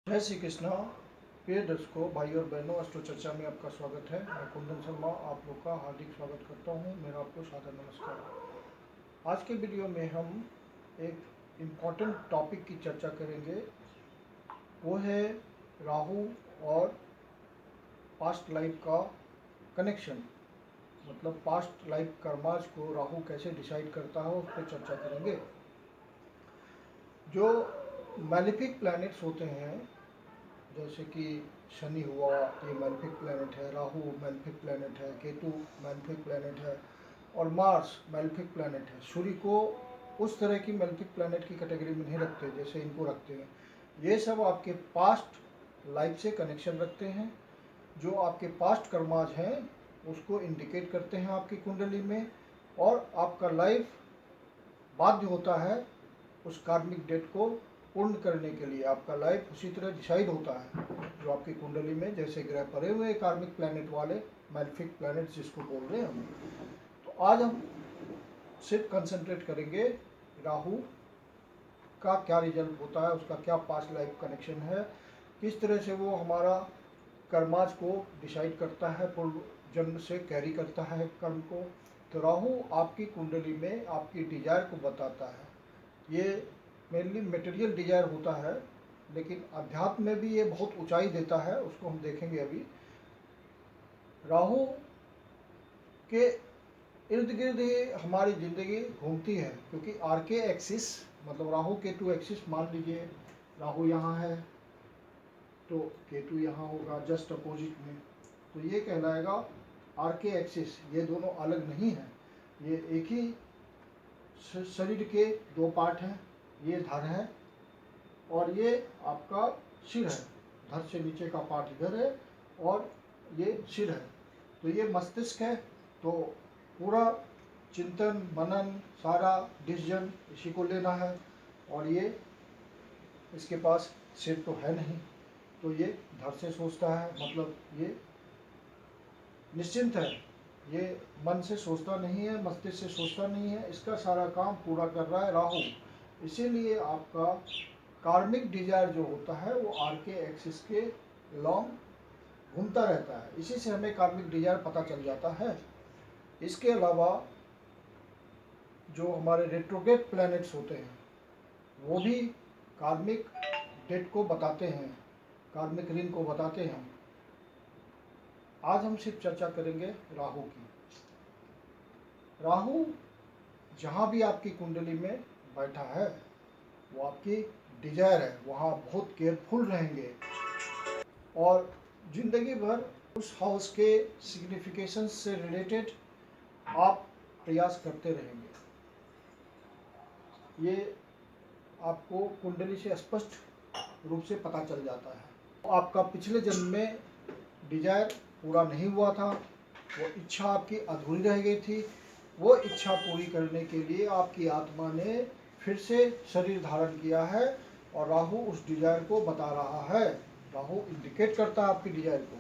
जय श्री कृष्णा। प्रिय दर्शकों, भाई और बहनों, अष्टो चर्चा में आपका स्वागत है। मैं कुंदन शर्मा आप लोग का हार्दिक स्वागत करता हूं। मेरा आपको सादर नमस्कार। आज के वीडियो में हम एक इम्पॉर्टेंट टॉपिक की चर्चा करेंगे। वो है राहु और पास्ट लाइफ का कनेक्शन, मतलब पास्ट लाइफ कर्माज को राहु कैसे डिसाइड करता है उस पर चर्चा करेंगे। जो मैलिफिक प्लैनेट्स होते हैं, जैसे कि शनि हुआ, ये मैलिफिक प्लैनेट है, राहु मैलिफिक प्लैनेट है, केतु मैलिफिक प्लैनेट है और मार्स मैलिफिक प्लैनेट है। सूर्य को उस तरह की मैलिफिक प्लैनेट की कैटेगरी में नहीं रखते जैसे इनको रखते हैं। ये सब आपके पास्ट लाइफ से कनेक्शन रखते हैं। जो आपके पास्ट कर्माज हैं उसको इंडिकेट करते हैं आपकी कुंडली में, और आपका लाइफ बाध्य होता है उस कार्मिक डेट को पूर्ण करने के लिए। आपका लाइफ उसी तरह डिसाइड होता है जो आपकी कुंडली में जैसे ग्रह पड़े हुए कार्मिक प्लैनेट वाले मैलिफिक प्लैनेट जिसको बोल रहे हैं हम। तो आज हम सिर्फ कंसंट्रेट करेंगे राहु का क्या रिजल्ट होता है, उसका क्या पास्ट लाइफ कनेक्शन है, किस तरह से वो हमारा कर्माज को डिसाइड करता है, पूर्व जन्म से कैरी करता है कर्म को। तो राहु आपकी कुंडली में आपकी डिजायर को बताता है। ये मेनली मटेरियल डिजायर होता है, लेकिन अध्यात्म में भी ये बहुत ऊंचाई देता है, उसको हम देखेंगे अभी। राहु के इर्द गिर्द ही हमारी ज़िंदगी घूमती है, क्योंकि आर के एक्सिस मतलब राहु केतु एक्सिस, मान लीजिए राहु यहाँ है तो केतु यहाँ होगा जस्ट अपोजिट में, तो ये कहलाएगा आर के एक्सिस। ये दोनों अलग नहीं हैं, ये एक ही शरीर के दो पार्ट हैं। ये धड़ है और ये आपका सिर है। धड़ से नीचे का पार्ट इधर है और ये सिर है। तो ये मस्तिष्क है, तो पूरा चिंतन मनन सारा डिसीजन इसी को लेना है। और ये इसके पास सिर तो है नहीं, तो ये धड़ से सोचता है, मतलब ये निश्चिंत है, ये मन से सोचता नहीं है, मस्तिष्क से सोचता नहीं है, इसका सारा काम पूरा कर रहा है राहु। इसीलिए आपका कार्मिक डिजायर जो होता है वो आर के एक्सिस के लॉन्ग घूमता रहता है। इसी से हमें कार्मिक डिजायर पता चल जाता है। इसके अलावा जो हमारे रेट्रोग्रेड प्लैनेट्स होते हैं वो भी कार्मिक डेट को बताते हैं, कार्मिक ऋण को बताते हैं। आज हम सिर्फ चर्चा करेंगे राहु की। राहु जहाँ भी आपकी कुंडली में बैठा है वो आपकी डिजायर है, वहाँ बहुत केयरफुल रहेंगे और जिंदगी भर उस हाउस के सिग्निफिकेशन से रिलेटेड आप प्रयास करते रहेंगे। ये आपको कुंडली से स्पष्ट रूप से पता चल जाता है। आपका पिछले जन्म में डिजायर पूरा नहीं हुआ था, वो इच्छा आपकी अधूरी रह गई थी। वो इच्छा पूरी करने के लिए आपकी आत्मा ने फिर से शरीर धारण किया है और राहु उस डिजायर को बता रहा है। राहु इंडिकेट करता है आपकी डिजायर को।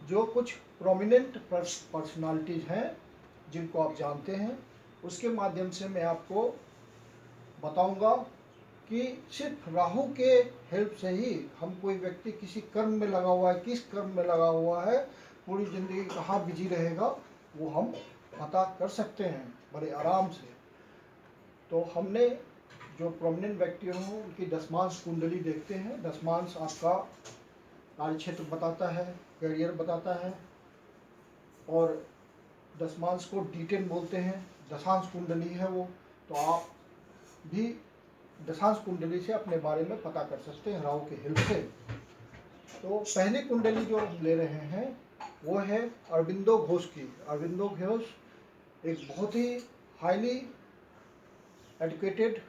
जो कुछ प्रोमिनेंट पर्सनालिटीज हैं जिनको आप जानते हैं, उसके माध्यम से मैं आपको बताऊंगा कि सिर्फ राहु के हेल्प से ही हम कोई व्यक्ति किसी कर्म में लगा हुआ है, किस कर्म में लगा हुआ है, पूरी ज़िंदगी कहाँ बिजी रहेगा, वो हम पता कर सकते हैं बड़े आराम से। तो हमने जो प्रोमिनेंट व्यक्ति हों उनकी दशमांश कुंडली देखते हैं। दशमांश आपका कार्य क्षेत्र बताता है, करियर बताता है, और दशमांश को D10 बोलते हैं। दशांश कुंडली है वो, तो आप भी दशांश कुंडली से अपने बारे में पता कर सकते हैं राहु के हेल्प से। तो पहली कुंडली जो हम ले रहे हैं वो है अरविंदो घोष की। अरविंदो घोष एक बहुत ही हाईली एजुकेटेड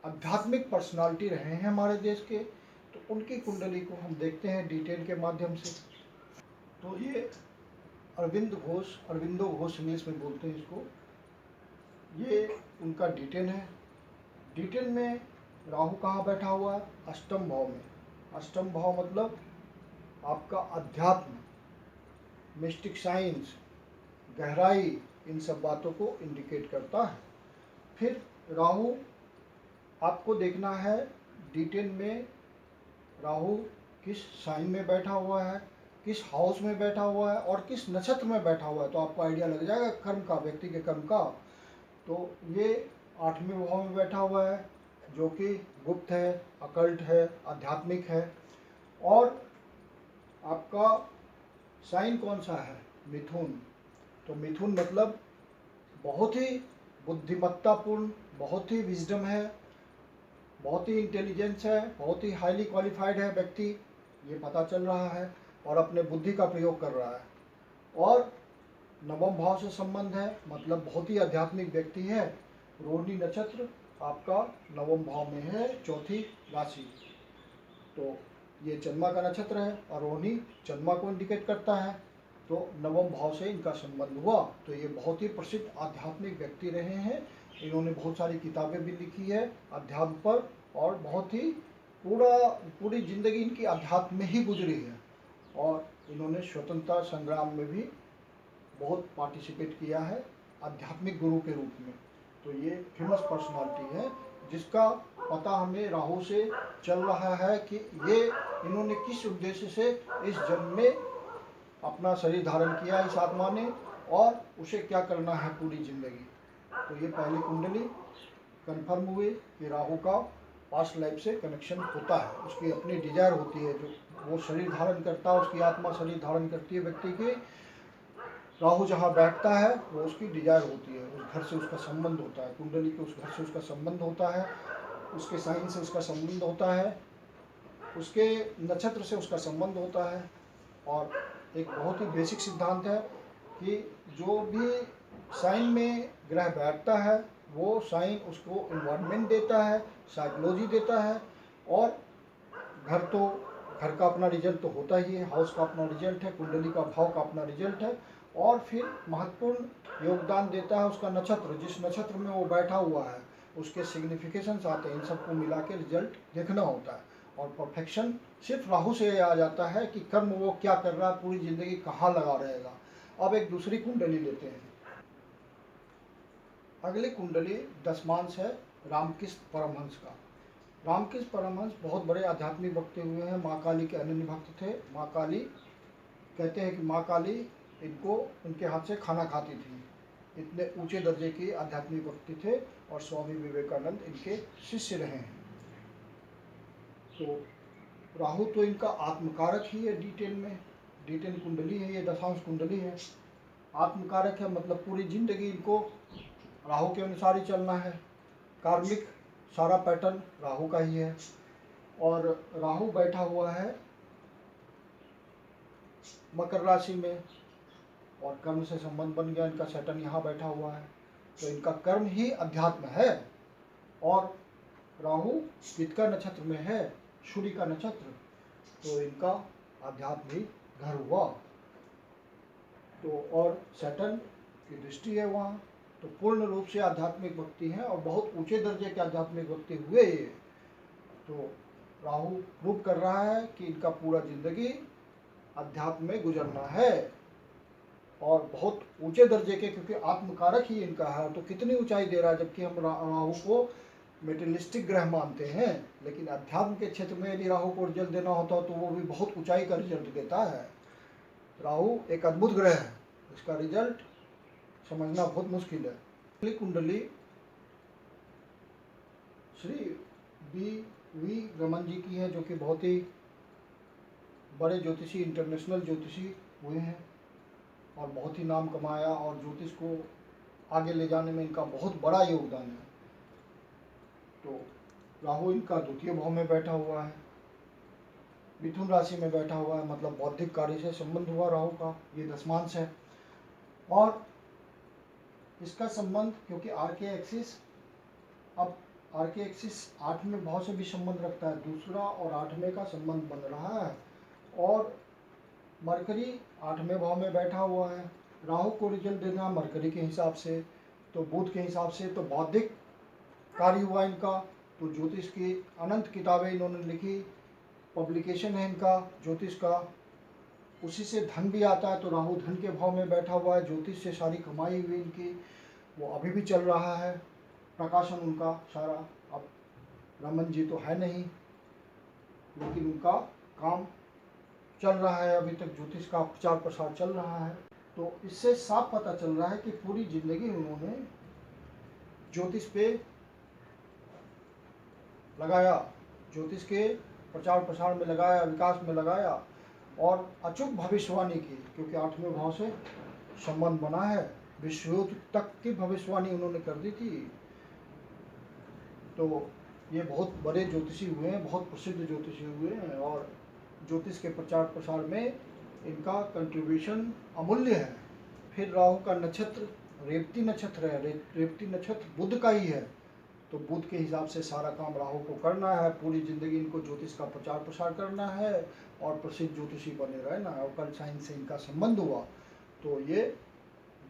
आध्यात्मिक पर्सनालिटी रहे हैं हमारे देश के। तो उनकी कुंडली को हम देखते हैं D10 के माध्यम से। तो ये अरविंदो घोष इंग्लिश में बोलते हैं इसको, ये उनका D10 है। D10 में राहु कहाँ बैठा हुआ है? अष्टम भाव में। अष्टम भाव मतलब आपका अध्यात्म, मिस्टिक साइंस, गहराई, इन सब बातों को इंडिकेट करता है। फिर राहु आपको देखना है D10 में राहु किस साइन में बैठा हुआ है, किस हाउस में बैठा हुआ है और किस नक्षत्र में बैठा हुआ है, तो आपको आइडिया लग जाएगा कर्म का, व्यक्ति के कर्म का। तो ये 8वें भाव में बैठा हुआ है जो कि गुप्त है, अकल्ट है, आध्यात्मिक है। और आपका साइन कौन सा है? मिथुन। तो मिथुन मतलब बहुत ही बुद्धिमत्तापूर्ण, बहुत ही विजडम है, बहुत ही इंटेलिजेंस है, बहुत ही हाईली क्वालिफाइड है व्यक्ति, ये पता चल रहा है, और अपने बुद्धि का प्रयोग कर रहा है। और नवम भाव से संबंध है, मतलब बहुत ही आध्यात्मिक व्यक्ति है। रोहिणी नक्षत्र आपका नवम भाव में है, चौथी राशि। तो ये चंद्रमा का नक्षत्र है और रोहिणी चंद्रमा को इंडिकेट करता है, तो नवम भाव से इनका संबंध हुआ। तो ये बहुत ही प्रसिद्ध आध्यात्मिक व्यक्ति रहे हैं। इन्होंने बहुत सारी किताबें भी लिखी है अध्यात्म पर, और बहुत ही पूरी जिंदगी इनकी अध्यात्म में ही गुजरी है। और इन्होंने स्वतंत्रता संग्राम में भी बहुत पार्टिसिपेट किया है आध्यात्मिक गुरु के रूप में। तो ये फेमस पर्सनालिटी है जिसका पता हमें राहु से चल रहा है कि ये इन्होंने किस उद्देश्य से इस जन्म में अपना शरीर धारण किया इस आत्मा ने, और उसे क्या करना है पूरी जिंदगी। तो ये पहली कुंडली कंफर्म हुई कि राहु का पास्ट लाइफ से कनेक्शन होता है, उसकी अपनी डिजायर होती है, जो वो शरीर धारण करता है, उसकी आत्मा शरीर धारण करती है व्यक्ति की। राहु जहाँ बैठता है वो उसकी डिजायर होती है, उस घर से उसका संबंध होता है, कुंडली के उस घर से उसका संबंध होता है, उसके साइन से उसका संबंध होता है, उसके नक्षत्र से उसका संबंध होता है। और एक बहुत ही बेसिक सिद्धांत है कि जो भी साइन में ग्रह बैठता है वो साइन उसको इन्वायरमेंट देता है, साइकोलॉजी देता है। और घर का अपना रिजल्ट तो होता ही है, हाउस का अपना रिजल्ट है, कुंडली का भाव का अपना रिजल्ट है। और फिर महत्वपूर्ण योगदान देता है उसका नक्षत्र, जिस नक्षत्र में वो बैठा हुआ है उसके सिग्निफिकेशंस आते हैं, इन सबको मिला के रिजल्ट देखना होता है। और परफेक्शन सिर्फ राहु से आ जाता है कि कर्म वो क्या कर रहा है, पूरी जिंदगी कहाँ लगा रहेगा। अब एक दूसरी कुंडली लेते हैं। अगली कुंडली दशमांश है रामकृष्ण परमहंस का। रामकृष्ण परमहंस बहुत बड़े आध्यात्मिक व्यक्ति हुए हैं, माँ काली के अनन्य भक्त थे। माँ काली कहते हैं कि माँ काली इनको उनके हाथ से खाना खाती थी, इतने ऊंचे दर्जे के आध्यात्मिक व्यक्ति थे। और स्वामी विवेकानंद इनके शिष्य रहे हैं। तो राहु तो इनका आत्मकारक ही है, D10 में, D10 कुंडली है, ये दशांश कुंडली है, आत्मकारक है, मतलब पूरी जिंदगी इनको राहु के अनुसार ही चलना है। कार्मिक सारा पैटर्न राहु का ही है। और राहु बैठा हुआ है मकर राशि में, और कर्म से संबंध बन गया, इनका सैटर्न यहाँ बैठा हुआ है, तो इनका कर्म ही अध्यात्म है। और राहु कृतिका नक्षत्र में है, सूर्य का नक्षत्र, तो इनका आध्यात्म ही घर हुआ। तो और सैटर्न की दृष्टि है वहाँ, तो पूर्ण रूप से आध्यात्मिक व्यक्ति हैं और बहुत ऊंचे दर्जे के आध्यात्मिक व्यक्ति हुए ये। तो राहु प्रूव कर रहा है कि इनका पूरा जिंदगी अध्यात्म में गुजरना है, और बहुत ऊंचे दर्जे के, क्योंकि आत्मकारक ही इनका है। तो कितनी ऊंचाई दे रहा है, जबकि हम राहु को मेटेरियलिस्टिक ग्रह मानते हैं, लेकिन अध्यात्म के क्षेत्र में यदि राहु को रिजल्ट देना होता तो वो भी बहुत ऊंचाई का रिजल्ट देता है। राहु एक अद्भुत ग्रह है, इसका रिजल्ट समझना बहुत मुश्किल है। अगली कुंडली श्री वी रमन जी की है, जो कि बहुत ही बड़े ज्योतिषी, इंटरनेशनल ज्योतिषी हुए हैं और बहुत ही नाम कमाया, और ज्योतिष को आगे ले जाने में इनका बहुत बड़ा योगदान है। तो राहु इनका द्वितीय भाव में बैठा हुआ है, मिथुन राशि में बैठा हुआ है, मतलब बौद्धिक कार्य से संबंध हुआ राहु का, ये दशमांश है। और इसका संबंध, क्योंकि आरके एक्सिस, अब आरके एक्सिस 8वें भाव से भी संबंध रखता है, दूसरा और 8वें का संबंध बन रहा है। और मरकरी 8वें भाव में बैठा हुआ है, राहु को रिजल्ट देना मरकरी के हिसाब से, तो बुध के हिसाब से तो बौद्धिक कार्य हुआ इनका। तो ज्योतिष की अनंत किताबें इन्होंने लिखी, पब्लिकेशन है इनका ज्योतिष का, उसी से धन भी आता है। तो राहु धन के भाव में बैठा हुआ है, ज्योतिष से सारी कमाई हुई इनकी वो अभी भी चल रहा है, प्रकाशन उनका सारा। अब रमन जी तो है नहीं, लेकिन उनका काम चल रहा है, अभी तक ज्योतिष का प्रचार प्रसार चल रहा है। तो इससे साफ पता चल रहा है कि पूरी जिंदगी उन्होंने ज्योतिष पे लगाया, ज्योतिष के प्रचार प्रसार में लगाया, विकास में लगाया और अचूक भविष्यवाणी की, क्योंकि 8वें भाव से संबंध बना है। विश्व युद्ध तक की भविष्यवाणी उन्होंने कर दी थी। तो ये बहुत बड़े ज्योतिषी हुए हैं, बहुत प्रसिद्ध ज्योतिषी हुए हैं और ज्योतिष के प्रचार प्रसार में इनका कंट्रीब्यूशन अमूल्य है। फिर राहु का नक्षत्र रेवती नक्षत्र है, रेवती नक्षत्र बुध का ही है। तो बुध के हिसाब से सारा काम राहु को करना है, पूरी जिंदगी इनको ज्योतिष का प्रचार प्रसार करना है और प्रसिद्ध ज्योतिषी बने रहना है। ऑकल्ट साइंस से इनका संबंध हुआ तो ये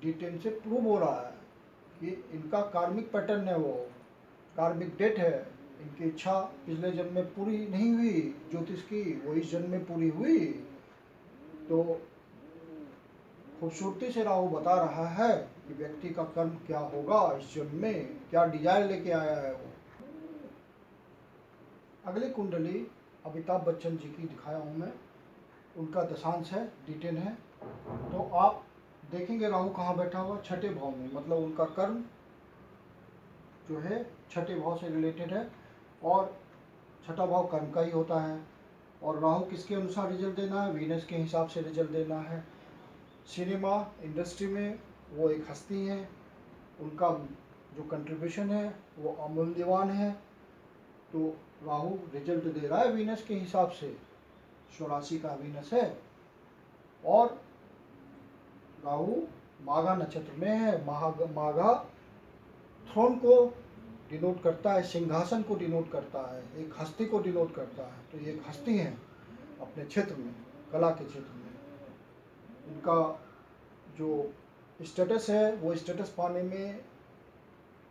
डिटेल से प्रूव हो रहा है कि इनका कार्मिक पैटर्न है, वो कार्मिक डेट है। इनकी इच्छा पिछले जन्म में पूरी नहीं हुई ज्योतिष की, वो इस जन्म में पूरी हुई। तो खूबसूरती से राहु बता रहा है कि व्यक्ति का कर्म क्या होगा इस जन्म में, क्या डिजायर लेके आया है वो। अगली कुंडली अमिताभ बच्चन जी की दिखाया हूँ मैं, उनका दशांश है, डिटेन है। तो आप देखेंगे राहु कहाँ बैठा हुआ, छठे भाव में, मतलब उनका कर्म जो है छठे भाव से रिलेटेड है और छठा भाव कर्म का ही होता है। और राहु किसके अनुसार रिजल्ट देना है, वीनस के हिसाब से रिजल्ट देना है। सिनेमा इंडस्ट्री में वो एक हस्ती हैं, उनका जो कंट्रीब्यूशन है वो अमूल्यवान है। तो राहु रिजल्ट दे रहा है वीनस के हिसाब से, 84 का वीनस है और राहु माघा नक्षत्र में है। माघा थ्रोन को डिनोट करता है, सिंहासन को डिनोट करता है, एक हस्ती को डिनोट करता है। तो ये एक हस्ती है अपने क्षेत्र में, कला के क्षेत्र में। उनका जो स्टेटस है वो स्टेटस पाने में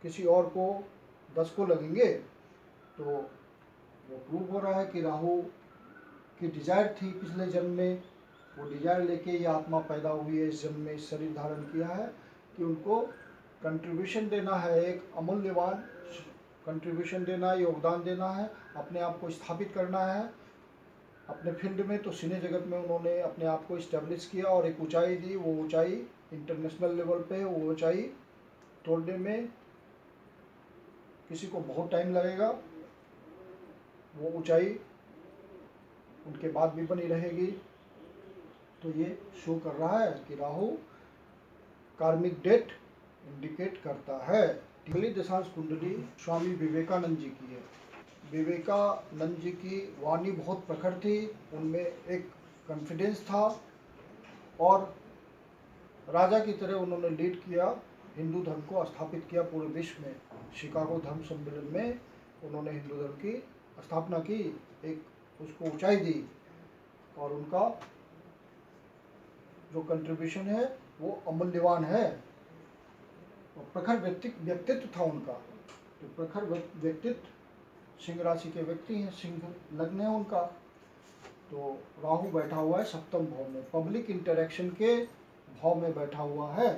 किसी और को 10 को लगेंगे। तो वो प्रूव हो रहा है कि राहु की डिजायर थी पिछले जन्म में, वो डिजायर लेके ये आत्मा पैदा हुई है, इस जन्म में इस शरीर धारण किया है कि उनको कंट्रीब्यूशन देना है, एक अमूल्यवान कंट्रीब्यूशन देना है, योगदान देना है, अपने आप को स्थापित करना है अपने फील्ड में। तो सिने जगत में उन्होंने अपने आप को इस्टेब्लिश किया और एक ऊंचाई दी। वो ऊंचाई इंटरनेशनल लेवल पे, वो ऊंचाई तोड़ने में किसी को बहुत टाइम लगेगा, वो ऊंचाई उनके बाद भी बनी रहेगी। तो ये शो कर रहा है कि राहु कार्मिक डेट इंडिकेट करता है। अगली दशांश कुंडली स्वामी विवेकानंद जी की है। विवेकानंद जी की वाणी बहुत प्रखर थी, उनमें एक कॉन्फिडेंस था और राजा की तरह उन्होंने लीड किया, हिंदू धर्म को स्थापित किया पूरे विश्व में। शिकागो धर्म सम्मेलन में उन्होंने हिंदू धर्म की स्थापना की, एक उसको ऊंचाई दी और उनका जो कंट्रीब्यूशन है वो अमूल्यवान है। और प्रखर व्यक्तित्व था उनका। तो प्रखर व्यक्तित्व, सिंह राशि के व्यक्ति हैं, सिंह लग्न है उनका। तो राहु बैठा हुआ है सप्तम भाव में, पब्लिक इंटरेक्शन के भाव में बैठा हुआ है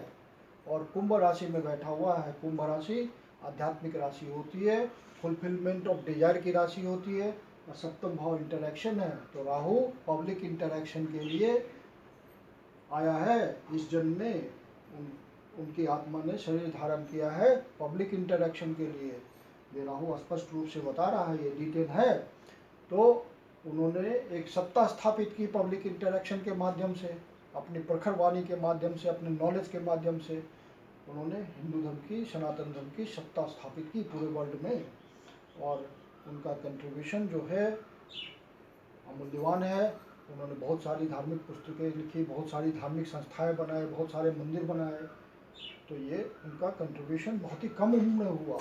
और कुंभ राशि में बैठा हुआ है। कुंभ राशि आध्यात्मिक राशि होती है, फुलफिलमेंट ऑफ डिजायर की राशि होती है और सप्तम भाव इंटरेक्शन है। तो राहु पब्लिक इंटरेक्शन के लिए आया है इस जन्म में। उनकी आत्मा ने शरीर धारण किया है पब्लिक इंटरेक्शन के लिए। ये राहु स्पष्ट रूप से बता रहा है, ये डिटेल है। तो उन्होंने एक सत्ता स्थापित की पब्लिक इंटरेक्शन के माध्यम से, अपनी प्रखर वाणी के माध्यम से, अपने नॉलेज के माध्यम से उन्होंने हिंदू धर्म की, सनातन धर्म की सत्ता स्थापित की पूरे वर्ल्ड में। और उनका कंट्रीब्यूशन जो है अमूल्यवान है। उन्होंने बहुत सारी धार्मिक पुस्तकें लिखी, बहुत सारी धार्मिक संस्थाएं बनाए, बहुत सारे मंदिर बनाए। तो ये उनका कंट्रीब्यूशन बहुत ही कम उम्र में हुआ।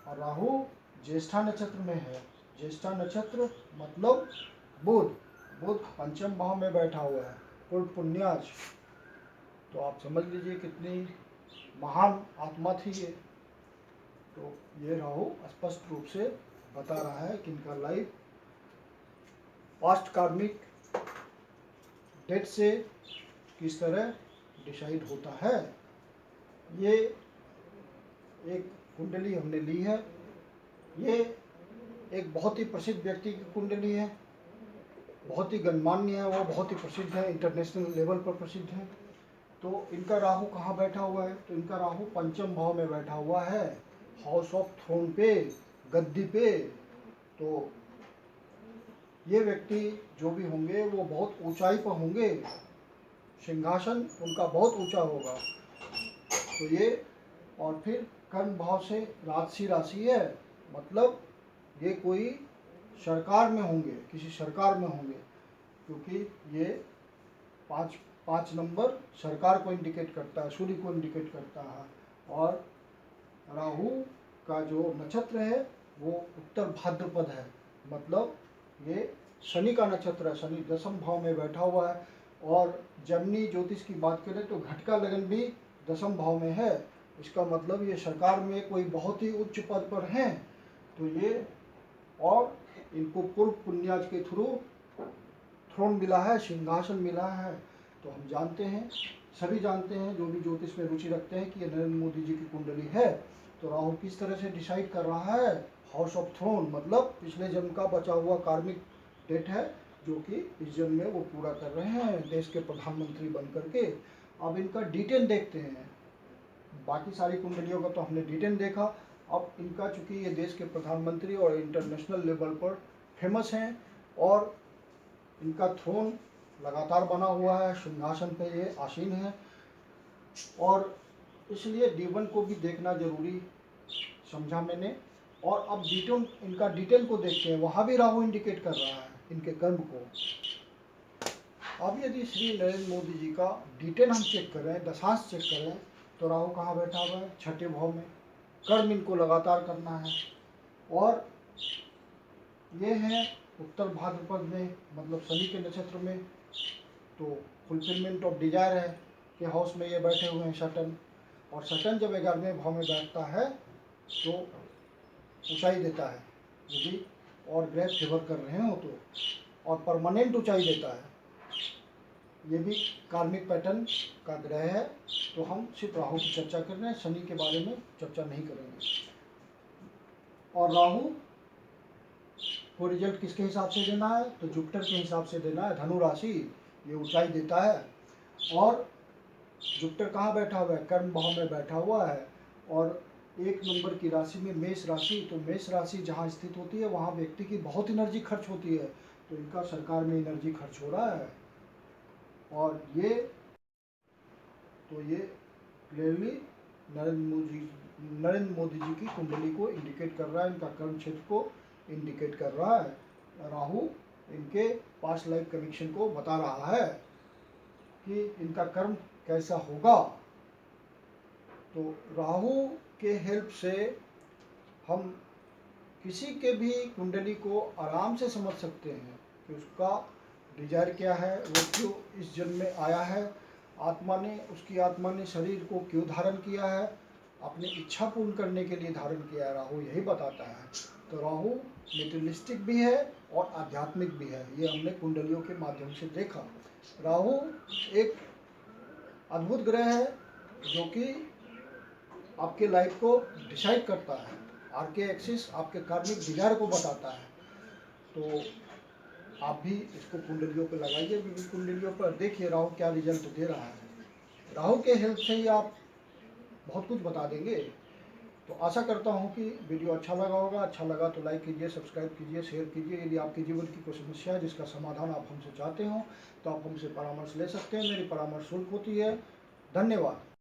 और राहु ज्येष्ठा नक्षत्र में है। ज्येष्ठा नक्षत्र मतलब बुध, बुध पंचम भाव में बैठा हुआ है, पूर्व पुण्याज। तो आप समझ लीजिए कितनी महान आत्मा थी ये। तो ये राहु स्पष्ट रूप से बता रहा है कि इनका लाइफ पास्ट कार्मिक डेट से किस तरह डिसाइड होता है। ये एक कुंडली हमने ली है, ये एक बहुत ही प्रसिद्ध व्यक्ति की कुंडली है। बहुत ही गणमान्य है, वो बहुत ही प्रसिद्ध है, इंटरनेशनल लेवल पर प्रसिद्ध है। तो इनका राहु कहाँ बैठा हुआ है? तो इनका राहु पंचम भाव में बैठा हुआ है, हाउस ऑफ थ्रोन पे, गद्दी पे। तो ये व्यक्ति जो भी होंगे वो बहुत ऊंचाई पर होंगे, सिंहासन उनका बहुत ऊंचा होगा। तो ये, और फिर कर्म भाव से राजसी राशि है, मतलब ये कोई सरकार में होंगे, किसी सरकार में होंगे, क्योंकि ये पाँच नंबर सरकार को इंडिकेट करता है, सूर्य को इंडिकेट करता है। और राहु का जो नक्षत्र है वो उत्तर भाद्रपद है, मतलब ये शनि का नक्षत्र है, शनि दसम भाव में बैठा हुआ है। और जमनी ज्योतिष की बात करें तो घटका लगन भी दसम भाव में है, इसका मतलब ये सरकार में कोई बहुत ही उच्च पद पर हैं। तो ये, और इनको पूर्व पुण्याज के थ्रू थ्रोन मिला है, सिंहासन मिला है। तो हम जानते हैं, सभी जानते हैं जो भी ज्योतिष में रुचि रखते हैं कि ये नरेंद्र मोदी जी की कुंडली है। तो राहु किस तरह से डिसाइड कर रहा है? हाउस ऑफ थ्रोन, मतलब पिछले जन्म का बचा हुआ कार्मिक डेट है, जो कि इस जन्म में वो पूरा कर रहे हैं देश के प्रधानमंत्री बन करके। अब इनका डिटेल देखते हैं, बाकी सारी कुंडलियों का तो हमने डिटेल देखा। अब इनका, चूंकि ये देश के प्रधानमंत्री और इंटरनेशनल लेवल पर फेमस हैं, और इनका थ्रोन लगातार बना हुआ है, सिंहासन पे ये आसीन है, और इसलिए D1 को भी देखना जरूरी समझा मैंने। और अब डिटेल, इनका डिटेल को देखते हैं, वहाँ भी राहु इंडिकेट कर रहा है इनके कर्म को। अब यदि श्री नरेंद्र मोदी जी का डिटेल हम चेक करें, दशांश चेक करें, तो राहु कहाँ बैठा हुआ है? छठे भाव में। कर्म इनको लगातार करना है, और ये है उत्तर भाद्रपद में, मतलब शनि के नक्षत्र में। तो फुलफिलमेंट ऑफ डिजायर है कि हाउस में ये बैठे हुए हैं सटन, और सटन जब 11वें भाव में बैठता है तो ऊंचाई देता है, यदि और ग्रह फेवर कर रहे हो तो, और परमानेंट ऊंचाई देता है। ये भी कार्मिक पैटर्न का ग्रह है। तो हम सिर्फ राहु की चर्चा कर रहे हैं, शनि के बारे में चर्चा नहीं करेंगे। और राहु को रिजल्ट किसके हिसाब से देना है? तो जुपिटर के हिसाब से देना है। धनु राशि ये ऊंचाई देता है, और जुपिटर कहाँ बैठा हुआ है? कर्म भाव में बैठा हुआ है, और 1 नंबर की राशि में मेष राशि। तो मेष राशि जहाँ स्थित होती है वहाँ व्यक्ति की बहुत एनर्जी खर्च होती है, तो इनका सरकार में एनर्जी खर्च हो रहा है। और ये, तो ये क्लियरली नरेंद्र मोदी जी की कुंडली को इंडिकेट कर रहा है, इनका कर्म क्षेत्र को इंडिकेट कर रहा है। राहु इनके पास्ट लाइफ कनेक्शन को बता रहा है कि इनका कर्म कैसा होगा। तो राहु के हेल्प से हम किसी के भी कुंडली को आराम से समझ सकते हैं कि उसका डिजायर क्या है, वो क्यों इस जन्म में आया है, उसकी आत्मा ने शरीर को क्यों धारण किया है, अपनी इच्छा पूर्ण करने के लिए धारण किया है। राहु यही बताता है। तो राहु मेटेरियलिस्टिक भी है और आध्यात्मिक भी है, ये हमने कुंडलियों के माध्यम से देखा। राहु एक अद्भुत ग्रह है जो कि आपके लाइफ को डिसाइड करता है। आरके एक्सिस आपके कार्मिक डिजायर को बताता है। तो आप भी इसको कुंडलियों पर लगाइए, विभिन्न कुंडलियों पर देखिए राहु क्या रिजल्ट दे रहा है। राहु के हेल्प से ही आप बहुत कुछ बता देंगे। तो आशा करता हूँ कि वीडियो अच्छा लगा होगा। अच्छा लगा तो लाइक कीजिए, सब्सक्राइब कीजिए, शेयर कीजिए। यदि आपके जीवन की कोई समस्या है जिसका समाधान आप हमसे चाहते हो तो आप हमसे परामर्श ले सकते हैं। मेरी परामर्श शुल्क होती है। धन्यवाद।